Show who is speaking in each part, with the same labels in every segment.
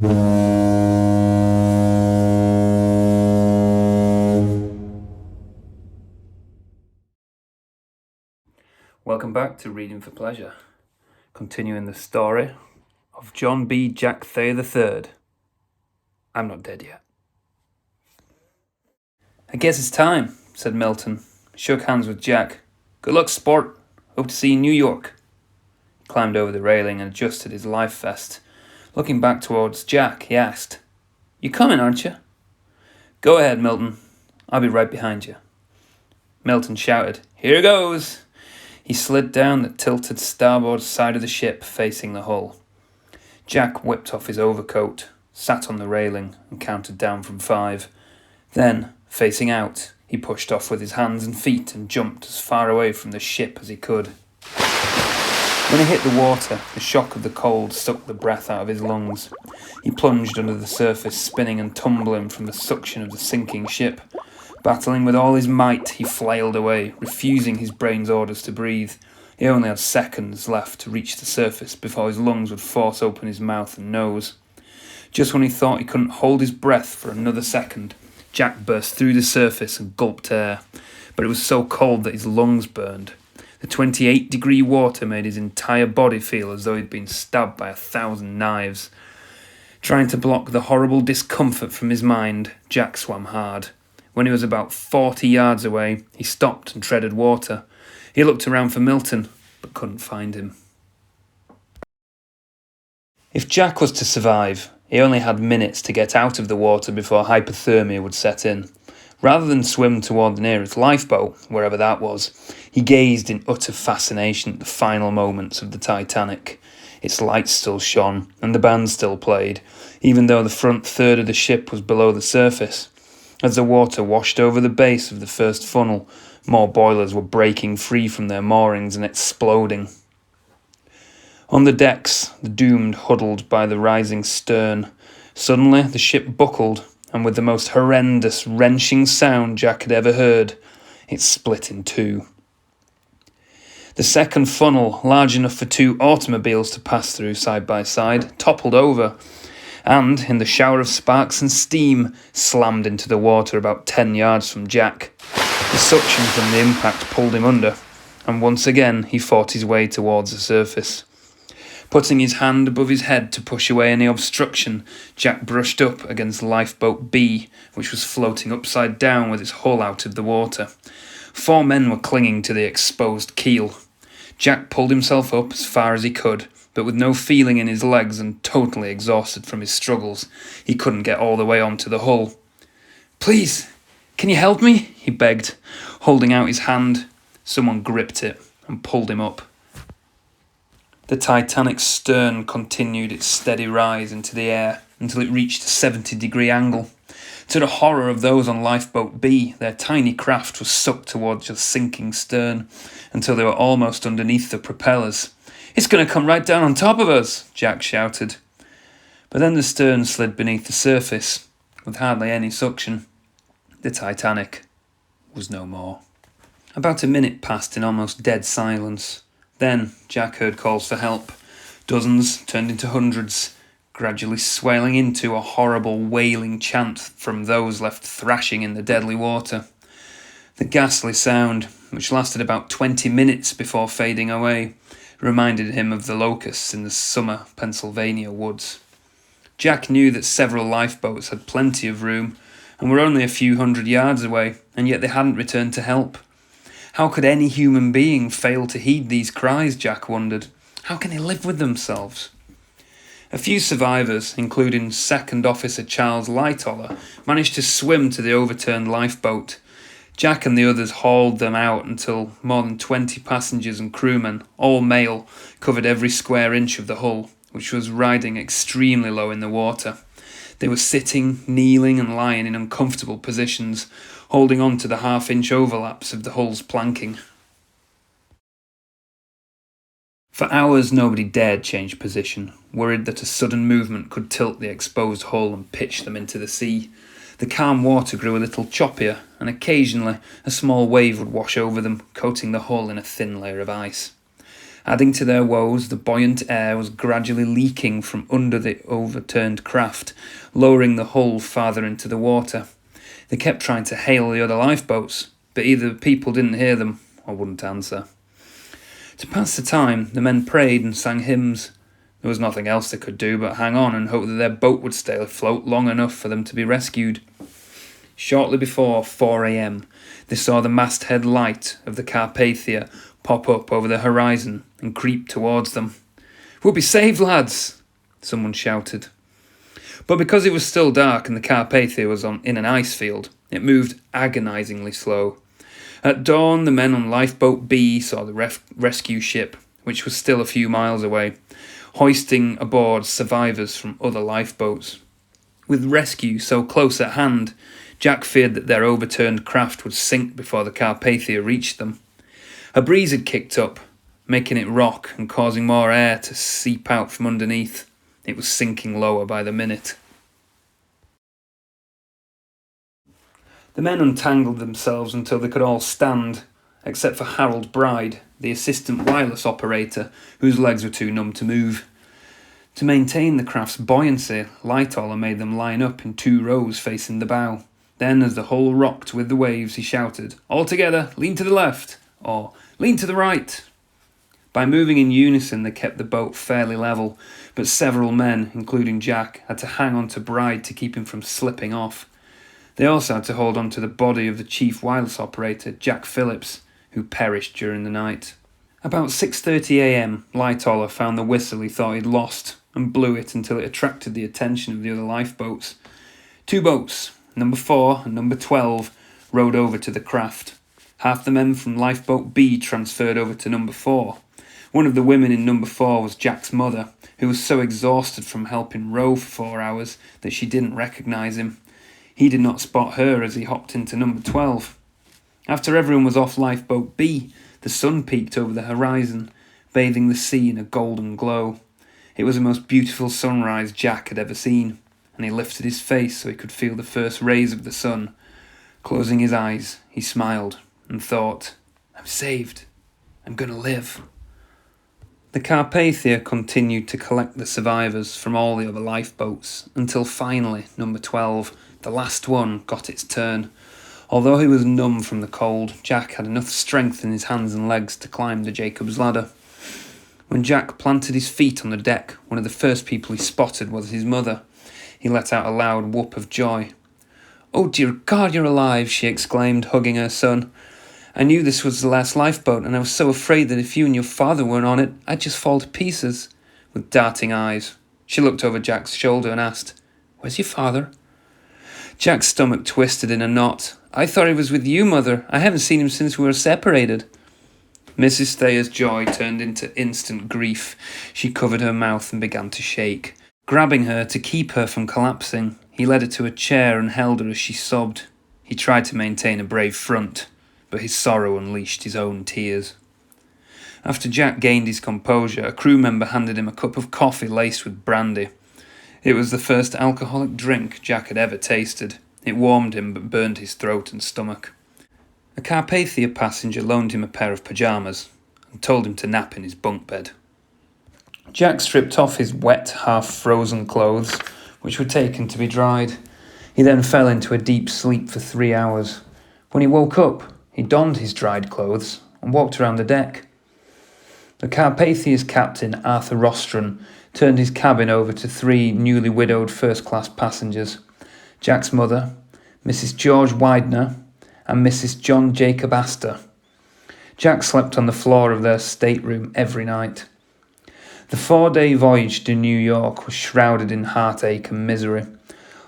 Speaker 1: Welcome back to Reading for Pleasure, continuing the story of John B. Jack Thayer III. I'm not dead yet. I guess it's time, said Milton. Shook hands with Jack. Good luck, sport. Hope to see you in New York. He climbed over the railing and adjusted his life vest. Looking back towards Jack, he asked, You coming, aren't you? Go ahead, Milton. I'll be right behind you. Milton shouted, Here goes! He slid down the tilted starboard side of the ship, facing the hull. Jack whipped off his overcoat, sat on the railing, and counted down from 5. Then, facing out, he pushed off with his hands and feet and jumped as far away from the ship as he could. When he hit the water, the shock of the cold sucked the breath out of his lungs. He plunged under the surface, spinning and tumbling from the suction of the sinking ship. Battling with all his might, he flailed away, refusing his brain's orders to breathe. He only had seconds left to reach the surface before his lungs would force open his mouth and nose. Just when he thought he couldn't hold his breath for another second, Jack burst through the surface and gulped air, but it was so cold that his lungs burned. The 28-degree water made his entire body feel as though he'd been stabbed by 1,000 knives. Trying to block the horrible discomfort from his mind, Jack swam hard. When he was about 40 yards away, he stopped and treaded water. He looked around for Milton, but couldn't find him. If Jack was to survive, he only had minutes to get out of the water before hypothermia would set in. Rather than swim toward the nearest lifeboat, wherever that was, he gazed in utter fascination at the final moments of the Titanic. Its lights still shone, and the band still played, even though the front third of the ship was below the surface. As the water washed over the base of the first funnel, more boilers were breaking free from their moorings and exploding. On the decks, the doomed huddled by the rising stern. Suddenly, the ship buckled, and with the most horrendous, wrenching sound Jack had ever heard, it split in 2. The second funnel, large enough for 2 automobiles to pass through side by side, toppled over, and, in the shower of sparks and steam, slammed into the water about 10 yards from Jack. The suction from the impact pulled him under, and once again he fought his way towards the surface. Putting his hand above his head to push away any obstruction, Jack brushed up against Lifeboat B, which was floating upside down with its hull out of the water. 4 men were clinging to the exposed keel. Jack pulled himself up as far as he could, but with no feeling in his legs and totally exhausted from his struggles, he couldn't get all the way onto the hull. Please, can you help me? He begged, holding out his hand. Someone gripped it and pulled him up. The Titanic's stern continued its steady rise into the air until it reached a 70-degree angle. To the horror of those on Lifeboat B, their tiny craft was sucked towards the sinking stern until they were almost underneath the propellers. It's going to come right down on top of us, Jack shouted. But then the stern slid beneath the surface, with hardly any suction. The Titanic was no more. About a minute passed in almost dead silence. Then Jack heard calls for help. Dozens turned into hundreds, gradually swelling into a horrible wailing chant from those left thrashing in the deadly water. The ghastly sound, which lasted about 20 minutes before fading away, reminded him of the locusts in the summer Pennsylvania woods. Jack knew that several lifeboats had plenty of room and were only a few hundred yards away, and yet they hadn't returned to help. How could any human being fail to heed these cries, Jack wondered? How can they live with themselves? A few survivors, including Second Officer Charles Lightoller, managed to swim to the overturned lifeboat. Jack and the others hauled them out until more than 20 passengers and crewmen, all male, covered every square inch of the hull, which was riding extremely low in the water. They were sitting, kneeling and lying in uncomfortable positions, holding on to the half-inch overlaps of the hull's planking. For hours nobody dared change position, worried that a sudden movement could tilt the exposed hull and pitch them into the sea. The calm water grew a little choppier, and occasionally a small wave would wash over them, coating the hull in a thin layer of ice. Adding to their woes, the buoyant air was gradually leaking from under the overturned craft, lowering the hull farther into the water. They kept trying to hail the other lifeboats, but either people didn't hear them or wouldn't answer. To pass the time, the men prayed and sang hymns. There was nothing else they could do but hang on and hope that their boat would stay afloat long enough for them to be rescued. Shortly before 4 a.m, they saw the masthead light of the Carpathia pop up over the horizon and creep towards them. "We'll be saved, lads!" someone shouted. But because it was still dark and the Carpathia was in an ice field, it moved agonisingly slow. At dawn, the men on Lifeboat B saw the rescue ship, which was still a few miles away, hoisting aboard survivors from other lifeboats. With rescue so close at hand, Jack feared that their overturned craft would sink before the Carpathia reached them. A breeze had kicked up, making it rock and causing more air to seep out from underneath. It was sinking lower by the minute. The men untangled themselves until they could all stand, except for Harold Bride, the assistant wireless operator, whose legs were too numb to move. To maintain the craft's buoyancy, Lightoller made them line up in 2 rows facing the bow. Then, as the hull rocked with the waves, he shouted, "All together, lean to the left," or "lean to the right." By moving in unison, they kept the boat fairly level, but several men, including Jack, had to hang on to Bride to keep him from slipping off. They also had to hold on to the body of the chief wireless operator, Jack Phillips, who perished during the night. About 6:30 a.m, Lightoller found the whistle he thought he'd lost and blew it until it attracted the attention of the other lifeboats. 2 boats, number 4 and number 12, rowed over to the craft. Half the men from Lifeboat B transferred over to number 4. One of the women in number 4 was Jack's mother, who was so exhausted from helping row for 4 hours that she didn't recognise him. He did not spot her as he hopped into number 12. After everyone was off Lifeboat B, the sun peeked over the horizon, bathing the sea in a golden glow. It was the most beautiful sunrise Jack had ever seen, and he lifted his face so he could feel the first rays of the sun. Closing his eyes, he smiled and thought, "I'm saved. I'm going to live." The Carpathia continued to collect the survivors from all the other lifeboats until finally number 12, the last one, got its turn. Although he was numb from the cold, Jack had enough strength in his hands and legs to climb the Jacob's ladder. When Jack planted his feet on the deck, one of the first people he spotted was his mother. He let out a loud whoop of joy. "Oh dear God, you're alive," she exclaimed, hugging her son. "I knew this was the last lifeboat, and I was so afraid that if you and your father weren't on it, I'd just fall to pieces." With darting eyes, she looked over Jack's shoulder and asked, "Where's your father?" Jack's stomach twisted in a knot. "I thought he was with you, Mother. I haven't seen him since we were separated." Mrs. Thayer's joy turned into instant grief. She covered her mouth and began to shake. Grabbing her to keep her from collapsing, he led her to a chair and held her as she sobbed. He tried to maintain a brave front, but his sorrow unleashed his own tears. After Jack gained his composure, a crew member handed him a cup of coffee laced with brandy. It was the first alcoholic drink Jack had ever tasted. It warmed him but burned his throat and stomach. A Carpathia passenger loaned him a pair of pyjamas and told him to nap in his bunk bed. Jack stripped off his wet, half-frozen clothes, which were taken to be dried. He then fell into a deep sleep for 3 hours. When he woke up, he donned his dried clothes and walked around the deck. The Carpathia's captain, Arthur Rostron, turned his cabin over to 3 newly widowed first-class passengers, Jack's mother, Mrs. George Widener, and Mrs. John Jacob Astor. Jack slept on the floor of their stateroom every night. The 4-day voyage to New York was shrouded in heartache and misery.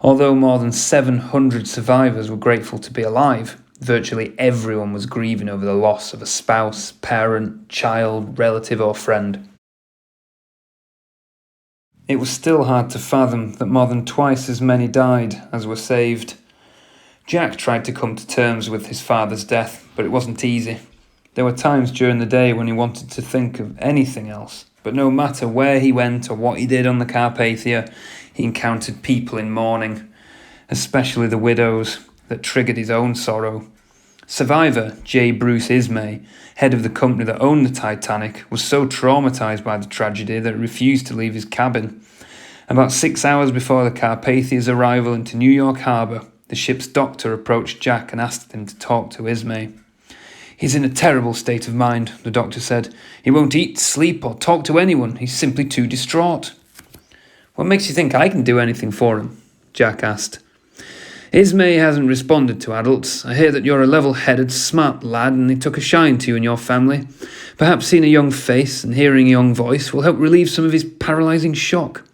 Speaker 1: Although more than 700 survivors were grateful to be alive, virtually everyone was grieving over the loss of a spouse, parent, child, relative or friend. It was still hard to fathom that more than twice as many died as were saved. Jack tried to come to terms with his father's death, but it wasn't easy. There were times during the day when he wanted to think of anything else, but no matter where he went or what he did on the Carpathia, he encountered people in mourning, especially the widows, that triggered his own sorrow. Survivor J. Bruce Ismay, head of the company that owned the Titanic, was so traumatised by the tragedy that he refused to leave his cabin. About 6 hours before the Carpathia's arrival into New York Harbour, the ship's doctor approached Jack and asked him to talk to Ismay. "He's in a terrible state of mind," the doctor said. "He won't eat, sleep, or talk to anyone. He's simply too distraught." "What makes you think I can do anything for him?" Jack asked. "Ismay hasn't responded to adults. I hear that you're a level-headed, smart lad and he took a shine to you and your family. Perhaps seeing a young face and hearing a young voice will help relieve some of his paralysing shock."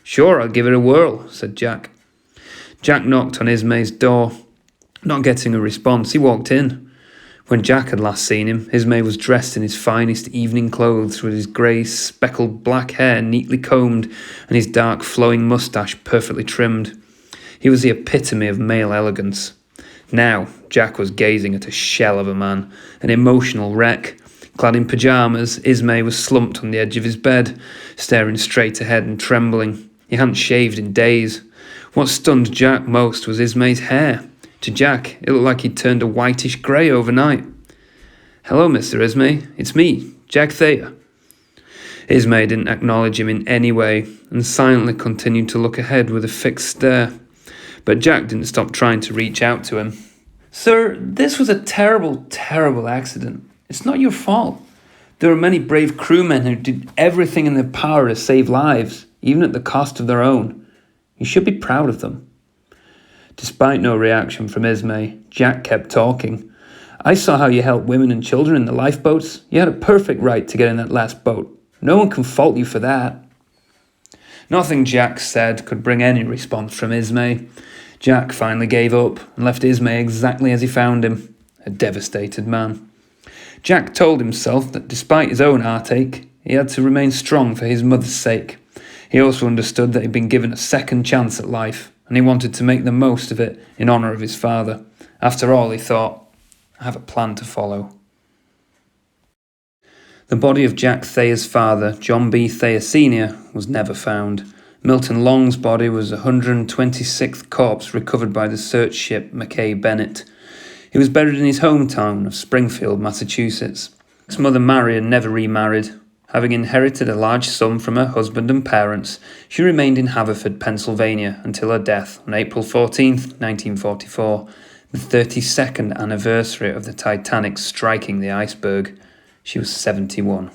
Speaker 1: "Sure, I'll give it a whirl," said Jack. Jack knocked on Ismay's door. Not getting a response, he walked in. When Jack had last seen him, Ismay was dressed in his finest evening clothes, with his grey, speckled black hair neatly combed and his dark, flowing moustache perfectly trimmed. He was the epitome of male elegance. Now, Jack was gazing at a shell of a man, an emotional wreck. Clad in pyjamas, Ismay was slumped on the edge of his bed, staring straight ahead and trembling. He hadn't shaved in days. What stunned Jack most was Ismay's hair. To Jack, it looked like he'd turned a whitish grey overnight. "Hello, Mr. Ismay. It's me, Jack Thayer." Ismay didn't acknowledge him in any way and silently continued to look ahead with a fixed stare. But Jack didn't stop trying to reach out to him. "Sir, this was a terrible, terrible accident. It's not your fault. There are many brave crewmen who did everything in their power to save lives, even at the cost of their own. You should be proud of them." Despite no reaction from Ismay, Jack kept talking. "I saw how you helped women and children in the lifeboats. You had a perfect right to get in that last boat. No one can fault you for that." Nothing Jack said could bring any response from Ismay. Jack finally gave up and left Ismay exactly as he found him, a devastated man. Jack told himself that despite his own heartache, he had to remain strong for his mother's sake. He also understood that he'd been given a second chance at life, and he wanted to make the most of it in honour of his father. After all, he thought, "I have a plan to follow." The body of Jack Thayer's father, John B. Thayer Sr., was never found. Milton Long's body was the 126th corpse recovered by the search ship Mackay Bennett. He was buried in his hometown of Springfield, Massachusetts. His mother Marion never remarried. Having inherited a large sum from her husband and parents, she remained in Haverford, Pennsylvania until her death on April 14, 1944, the 32nd anniversary of the Titanic striking the iceberg. She was 71.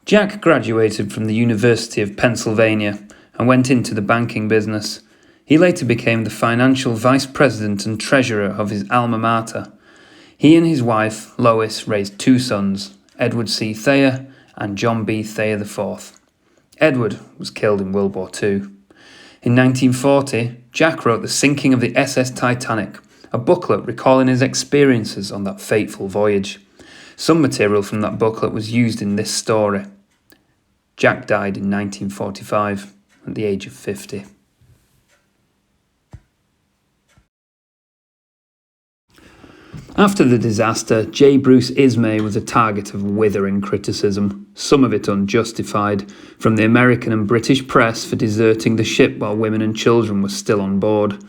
Speaker 1: Jack graduated from the University of Pennsylvania and went into the banking business. He later became the financial vice president and treasurer of his alma mater. He and his wife, Lois, raised two sons, Edward C. Thayer and John B. Thayer IV. Edward was killed in World War II. In 1940, Jack wrote The Sinking of the SS Titanic, a booklet recalling his experiences on that fateful voyage. Some material from that booklet was used in this story. Jack died in 1945 at the age of 50. After the disaster, J. Bruce Ismay was a target of withering criticism, some of it unjustified, from the American and British press for deserting the ship while women and children were still on board.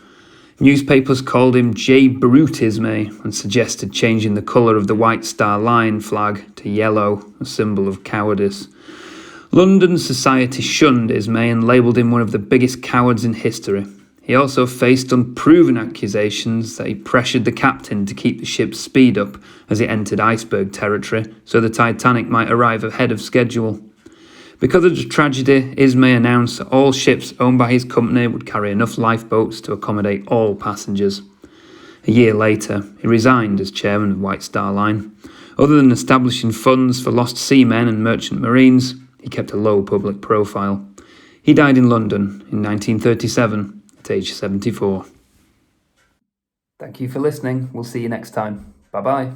Speaker 1: Newspapers called him J. Brute Ismay and suggested changing the colour of the White Star Line flag to yellow, a symbol of cowardice. London society shunned Ismay and labelled him one of the biggest cowards in history. He also faced unproven accusations that he pressured the captain to keep the ship's speed up as it entered iceberg territory so the Titanic might arrive ahead of schedule. Because of the tragedy, Ismay announced that all ships owned by his company would carry enough lifeboats to accommodate all passengers. A year later, he resigned as chairman of White Star Line. Other than establishing funds for lost seamen and merchant marines, he kept a low public profile. He died in London in 1937 at age 74. Thank you for listening. We'll see you next time. Bye-bye.